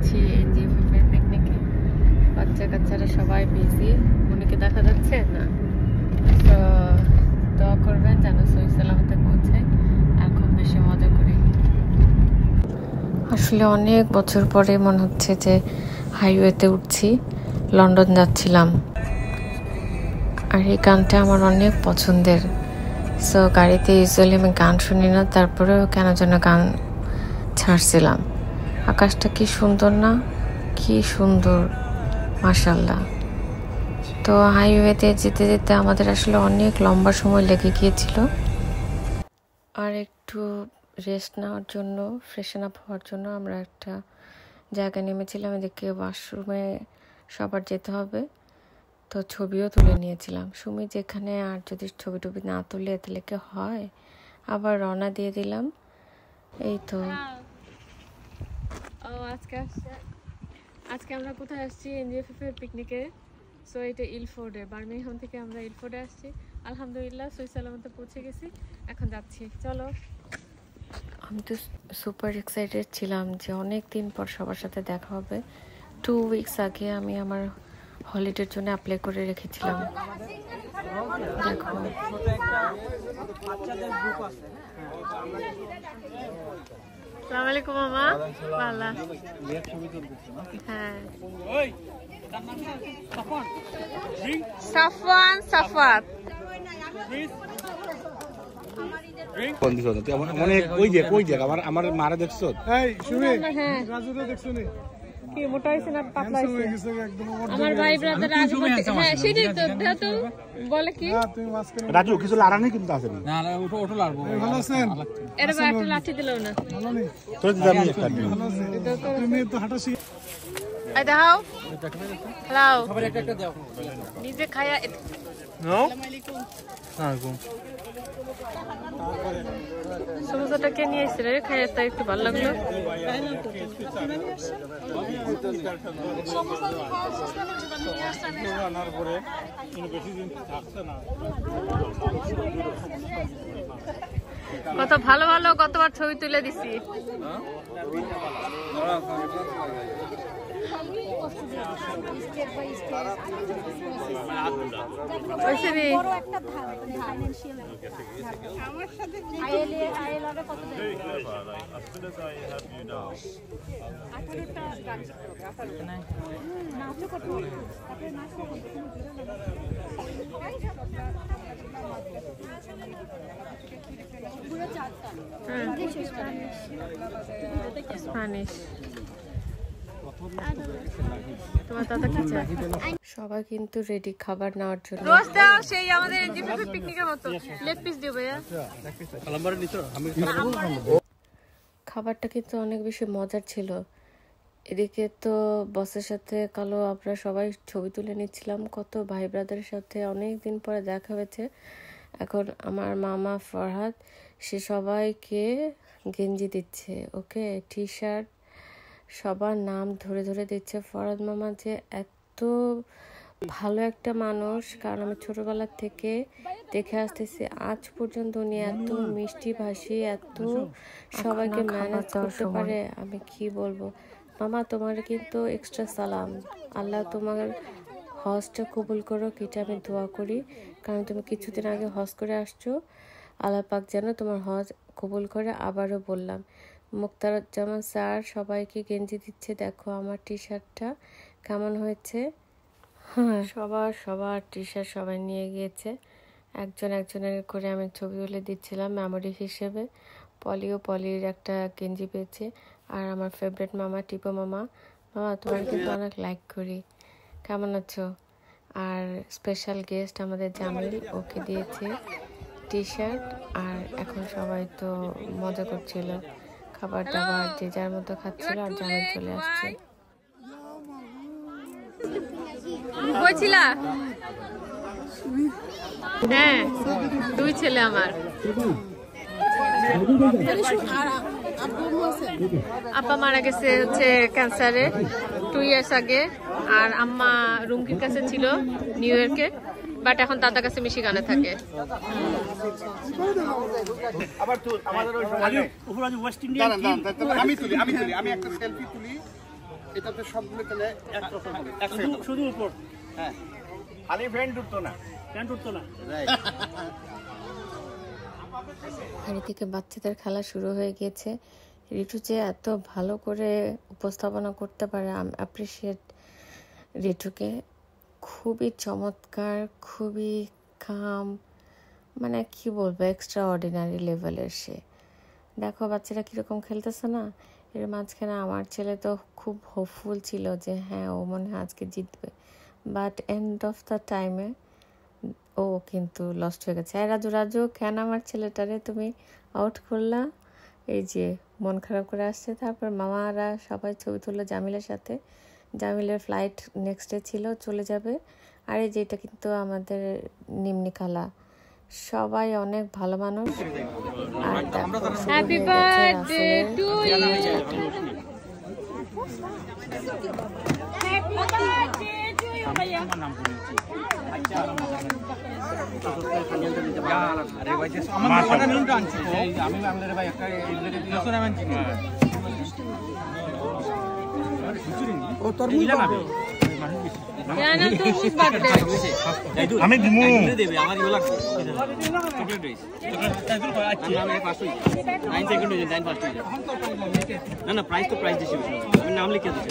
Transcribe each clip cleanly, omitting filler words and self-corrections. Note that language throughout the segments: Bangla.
যাচ্ছি এনজিএফএফ এর পিকনিকে। বাচ্চা কাচ্চারা সবাই বিজি, উনিকে দেখা যাচ্ছে না। তো দোয়া করবেন যেন সহি সালামতে পৌঁছায় আর খুব বেশি মজা করি। আসলে অনেক বছর পরে মনে হচ্ছে যে হাইওয়েতে উঠছি, লন্ডন যাচ্ছিলাম। আর এই গানটা আমার অনেক পছন্দের। সো গাড়িতে ইউজুয়ালি আমি গান শুনি না, তারপরেও কেন যেন গান ছাড়ছিলাম। আকাশটা কি সুন্দর না, কি সুন্দর মাশাআল্লাহ। তো হাইওয়েতে যেতে যেতে আমাদের আসলে অনেক লম্বা সময় লেগে গিয়েছিল। আর একটু রেস্ট নেওয়ার জন্য, ফ্রেশন আপ হওয়ার জন্য আমরা একটা জায়গায় নেমেছিলাম। এদিকে ওয়াশরুমে সবার যেতে হবে, তো ছবিও তুলে নিয়েছিলাম। সুমি যেখানে, আর যদি ছবি টবি না তুলে তাহলে কি হয়। আবার রওনা দিয়ে দিলাম। এই তো আজকে আমরা কোথায় আসছি? এনজিএফএফ এর পিকনিকে। সো এটা ইলফোর্ডে, বার্মিংহাম থেকে আমরা ইলফোর্ডে আসছি। আলহামদুলিল্লাহ সহি সালামতে পৌঁছে গেছি, এখন যাচ্ছি। চলো। আমি তো সুপার এক্সাইটেড ছিলাম যে অনেক দিন পর সবার সাথে দেখা হবে। 2 উইকস আগে আমি আমার হলিডের জন্য অ্যাপ্লাই করে রেখেছিলাম। দেখো আসসালামু আলাইকুম মামা। ভালো? হ্যাঁ। সাফওয়ান সাফাত আমার মারা দেখছো? কি মোটা হয়েছে না পাতলা হয়েছে? আমার ভাই ব্রাদার রাজু, হ্যাঁ সেটাই তো। তো বলে কি রাজু কিছু লাড়া নেই কিন্তু আছে না। ওটো লাড়বো। ভালো আছেন? এর একটা লাঠি দিলাও না। ভালো নেই তোর দাম নিয়ে কাটবি। তুমি তো হাঁটা শিখ। আই দাও। হ্যালো খাবার একটা দাও। নিজে খায়া নো। আসসালামু আলাইকুম। সমুদ্রটা কে নিয়ে এসেছে রে? খাইয়া তো একটু ভালো লাগলো। কত ভালো ভালো কতবার ছবি তুলে দিছি। স্প্যানিশ। সবাই কিন্তু রেডি খাবার নেওয়ার জন্য। সেই আমাদের পিকনিকের মতো লেগ পিস দিও ভাইয়া। খাবারটা কিন্তু অনেক বেশি মজার ছিল। এদিকে তো বসের সাথে কালো আমরা সবাই ছবি তুলে নিচ্ছিলাম, কত ভাই ব্রাদারের সাথে অনেক দিন পরে দেখা হয়েছে। এখন আমার মামা ফরহাদ সে সবাইকে গেঞ্জি দিচ্ছে, ওকে টি শার্ট, সবার নাম ধরে ধরে দিচ্ছে। ফরহাদ মামা যে এত ভালো একটা মানুষ, কারণ আমি ছোটবেলা থেকে দেখে আসতেছি আজ পর্যন্ত উনি এত মিষ্টি ভাষী, এত সবাইকে ম্যানেজ করতে পারে, আমি কি বলবো। মামা তোমার কিন্তু এক্সট্রা সালাম। আল্লাহ তোমার হজটা কবুল করো, এটা আমি দোয়া করি, কারণ তুমি কিছুদিন আগে হজ করে আসছো। আল্লাহ পাক যেন তোমার হজ কবুল করে। আবারও বললাম, মুক্তারুজ্জামান স্যার সবাইকে গেঞ্জি দিচ্ছে। দেখো আমার টি শার্টটা কেমন হয়েছে। হ্যাঁ সবার টি শার্ট সবাই নিয়ে গিয়েছে, একজন একজনের করে আমি ছবি তুলে দিচ্ছিলাম মেমোরি হিসেবে। পলির একটা গেঞ্জি পেয়েছে। আর আমার ফেভারিট মামা টিপো মামা। মামা তোমার কিন্তু অনেক লাইক করি, কেমন আছো? আর স্পেশাল গেস্ট আমাদের জামিল, ওকে দিয়েছে টি শার্ট। আর এখন সবাই তো মজা করছিল, খাবার দাবার যে যার মতো খাচ্ছিল। আর জামিল চলে আসছে। বলছিলা হ্যাঁ 2 ছেলে আমার। আব্বা মারা গেছে হচ্ছে ক্যান্সারে 2 ইয়ার্স আগে। আর আম্মা রুমকির কাছে ছিল নিউ ইয়র্কে, বাট এখন দাদার কাছে মিশিগানে থাকে। এটাতে সবগুলো তাহলে শুধু উপর। হ্যাঁ, খালি ফ্যান উঠতো না, ফ্যান উঠতো না। এদিকে বাচ্চাদের খেলা শুরু হয়ে গিয়েছে। রিটু যে এত ভালো করে উপস্থাপনা করতে পারে, আমি অ্যাপ্রিসিয়েট রিটুকে। খুবই চমৎকার, খুবই কাম, মানে কি বলবো, এক্সট্রা অর্ডিনারি লেভেলের সে। দেখো বাচ্চারা কীরকম খেলতেছে না। এর মাঝখানে আমার ছেলে তো খুব হোপফুল ছিল যে হ্যাঁ ও মনে হয় আজকে জিতবে, বাট এন্ড অফ দ্য টাইমে ও কিন্তু লস্ট হয়ে গেছে। রাজু রাজু কেন আমার ছেলেটারে তুমি আউট করলা? এই যে মন খারাপ করে আসছে। তারপর মামারা সবাই ছবি তুললো জামিলের সাথে। জামিলের ফ্লাইট নেক্সট ডে ছিল, চলে যাবে। আর এই যে এটা কিন্তু আমাদের নিম্নি খালা, সবাই অনেক ভালো মানুষ। আর হ্যাপি বার্থডে টু ইউ। আমি দিমু না প্রাইস তো প্রাইস দিছি, আমি নাম লিখে দিছি।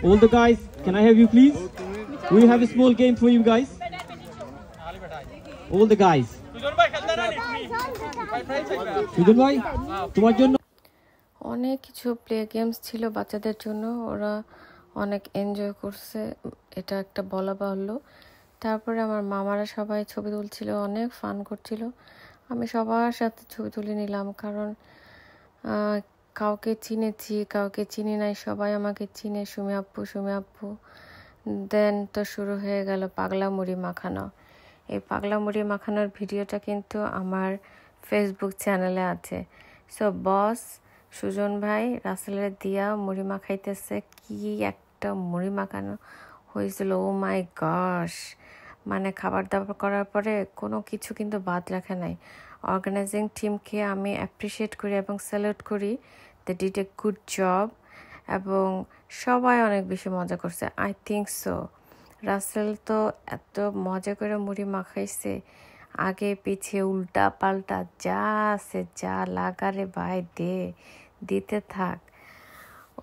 All the guys, can I have you please? We have a small game for you guys. All the guys. Sujan ভাই, তোমার জন্য অনেক কিছু প্লে গেমস ছিল বাচ্চাদের জন্য, ওরা অনেক এনজয় করছে, এটা একটা বলা বাহুল্য। তারপরে আমার মামারা সবাই ছবি তুলছিল, অনেক ফান করছিল। আমি সবার সাথে ছবি তুলে নিলাম, কারণ কাউকে চিনেছি, কাউকে চিনি নাই, সবাই আমাকে চিনে। সুমি আপু। দেন তো শুরু হয়ে গেল পাগলা মুড়ি মাখানো। এই পাগলা মুড়ি মাখানোর ভিডিওটা কিন্তু আমার ফেসবুক চ্যানেলে আছে। সো বস সুজন ভাই রাসেলের দিয়া মুড়ি মাখাইতেছে, কি একটা মুড়ি মাখানো হয়েছিল, ও মাই গশ। মানে খাবার দাবার করার পরে কোনো কিছু কিন্তু বাদ রাখে নাই। অর্গানাইজিং টিমকে আমি অ্যাপ্রিসিয়েট করি এবং স্যালুট করি, they did a good job. এবং সবাই অনেক বেশি মজা করছে, আই থিঙ্ক সো। রাসেল তো এত মজা করে মুড়ি মাখাইছে, আগে পিছিয়ে উল্টা পাল্টা যা আছে, যা লাগারে ভাই দিতে থাক।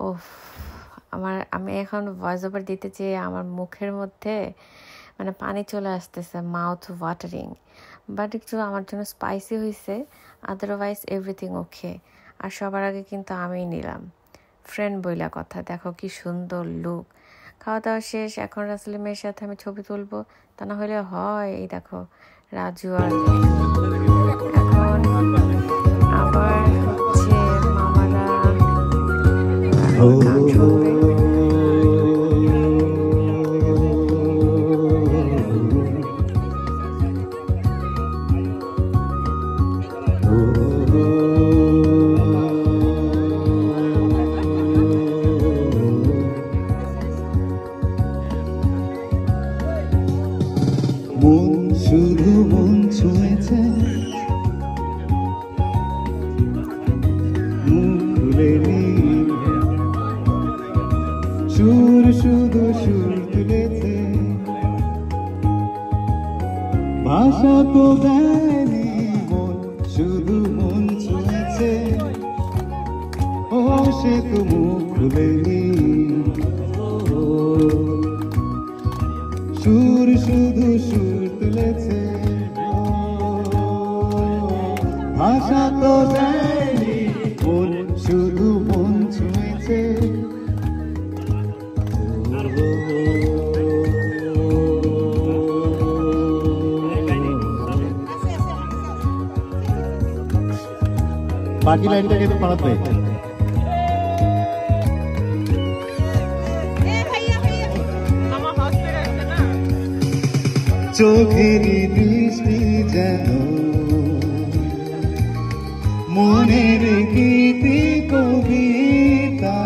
ও আমি এখন ভয়েস ওভার দিতে চেয়ে আমার মুখের মধ্যে মানে পানি চলে আসতেছে, মাউথ ওয়াটারিং। বাট একটু আমার জন্য স্পাইসি হয়েছে, আদারওয়াইজ এভরিথিং ওকে। আর সবার আগে কিন্তু আমিই নিলাম, ফ্রেন্ড বইলা কথা। দেখো কি সুন্দর লুক। খাওয়া দাওয়া শেষ, এখন রাসেলের মেয়ের সাথে আমি ছবি তুলবো, তা না হলে হয়। এই দেখো রাজু আর এখন আবার হচ্ছে মামারা শুধু মন ছুঁয়েছে, মুখ খুলেনি, সুর শুধু সুর তুলেছে, ভাষা তো দেয়নি, মন শুধু মন ছুঁয়েছে, ও সে তো মুখ খুলেনি, সুর শুধু সুর তুলেছে, ভাষা তো দেয়নি, মন শুধু মন ছুঁয়েছে। বাকি লাইনটা কিন্তু পালাতে চোখের দৃষ্টি যেন মনের গীতি কবিতা,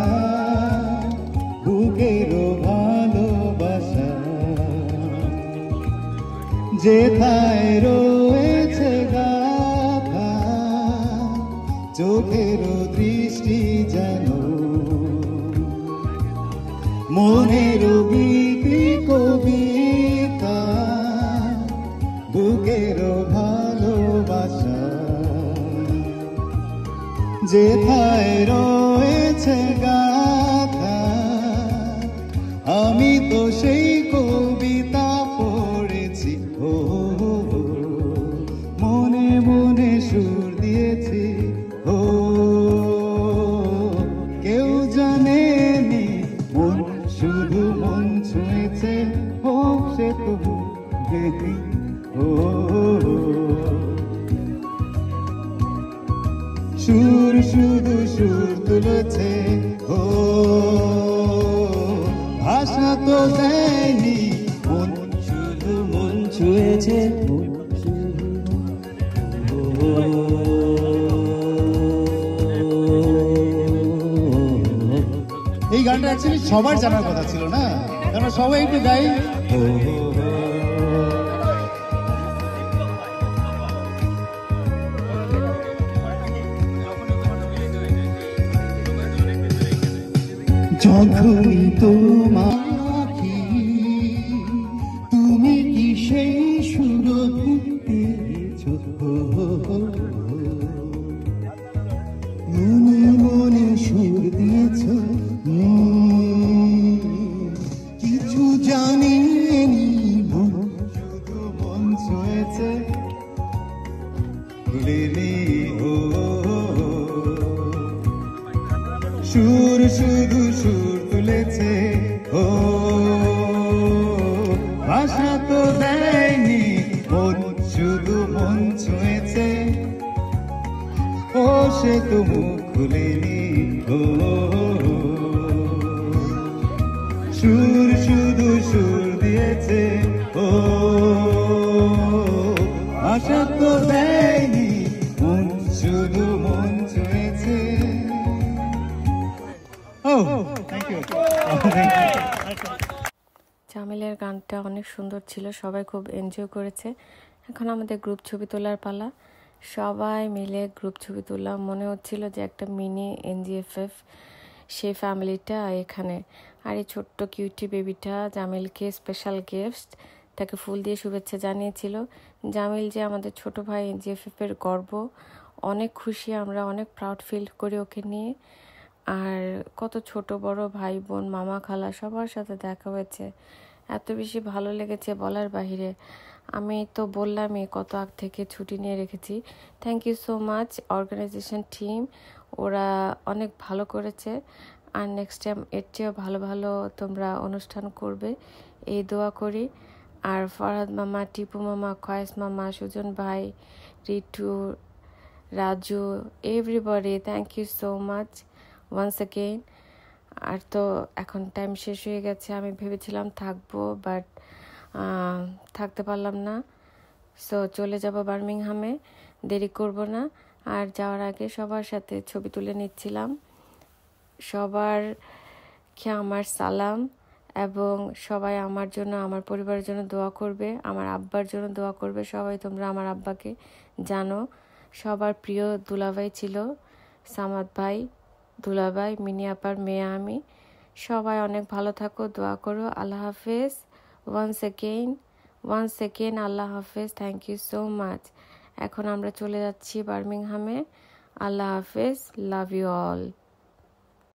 বুকের ভালোবাসা যেথায় রয়েছে গাথা, চোখের দৃষ্টি যেন মনের গীতি কবিতা, বুকের ভালোবাসা যেথায় রয়েছে গাথা। আমি তো সেই কবিতা পড়েছি, ও মনে মনে সুর দিয়েছি, ও কেউ জানেনি মন শুধু মন ছুঁয়েছে, ও সে তো ও সুর শুধু সুর তুলেছে, ও ভাষা তো দেয়নি মন শুধু মন ছুঁয়েছে, এই গানটা অ্যাকচুয়ালি সবার জানার কথা ছিল না, কারণ সবাই একটু গাই। যখনই তোমার আঁখি, তুমি কি সেই সুর দিয়েছ, মনে মনে সুর দিয়েছ, কিছু জানিনি মন শুধু মন ছুঁয়েছে, ভুলিনি ও সুর শুধু সুর তুলেছে, ও ভাষা তো দেয়নি মন শুধু মন ছুঁয়েছে, ও সে তো মুখ খুলেনি, ও সুর শুধু সুর দিয়েছে, ও ভাষা তো দেয়নি মন শুধু মন ছুঁয়েছে। জামিলের গানটা অনেক সুন্দর ছিল, সবাই খুব এনজয় করেছে। এখন আমাদের গ্রুপ ছবি তোলার পালা। সবাই মিলে গ্রুপ ছবি তুললাম, মনে হচ্ছিল যে একটা মিনি NGFF সেই ফ্যামিলিটা এখানে। আর এই ছোট্ট কিউটি বেবিটা জামিলকে স্পেশাল গিফট, তাকে ফুল দিয়ে শুভেচ্ছা জানিয়েছিল। জামিল যে আমাদের ছোট ভাই NGFF এর গর্ব, অনেক খুশি আমরা, অনেক প্রাউড ফিল করি ওকে নিয়ে। আর কত ছোট বড় ভাই বোন মামা খালা সবার সাথে দেখা হয়েছে, এত বেশি ভালো লেগেছে বলার বাহিরে। আমি তো বললামই কত আগ থেকে ছুটি নিয়ে রেখেছি। Thank you so much organisation team, ওরা অনেক ভালো করেছে। আর নেক্সট টাইম এর চেয়েও ভালো ভালো তোমরা অনুষ্ঠান করবে এই দোয়া করি। আর ফরহাদ মামা, টিপু মামা, কয়েস মামা, সুজন ভাই, Ritu, Raju, everybody, thank you so much once again. আর তো এখন টাইম শেষ হয়ে গেছে, আমি ভেবেছিলাম থাকবো বাট থাকতে পারলাম না। সো চলে যাব বার্মিংহামে, দেরি করব না। আর যাওয়ার আগে সবার সাথে ছবি তুলে নিচ্ছিলাম। সবারকে আমার সালাম, এবং সবাই আমার জন্য, আমার পরিবারের জন্য দোয়া করবে, আমার আব্বার জন্য দোয়া করবে। সবাই তোমরা আমার আব্বাকে জানো। সবার প্রিয় দুলাভাই ছিল সামাদ ভাই, দুলাভাই, মিনি আপার মেয়ে আমি। সবাই অনেক ভালো থাকো, দোয়া করো। আল্লাহ হাফেজ। ওয়ান্স এগেইন আল্লাহ হাফেজ, থ্যাংক ইউ সো মাচ। এখন আমরা চলে যাচ্ছি বার্মিংহামে। আল্লাহ হাফেজ, লাভ ইউ অল।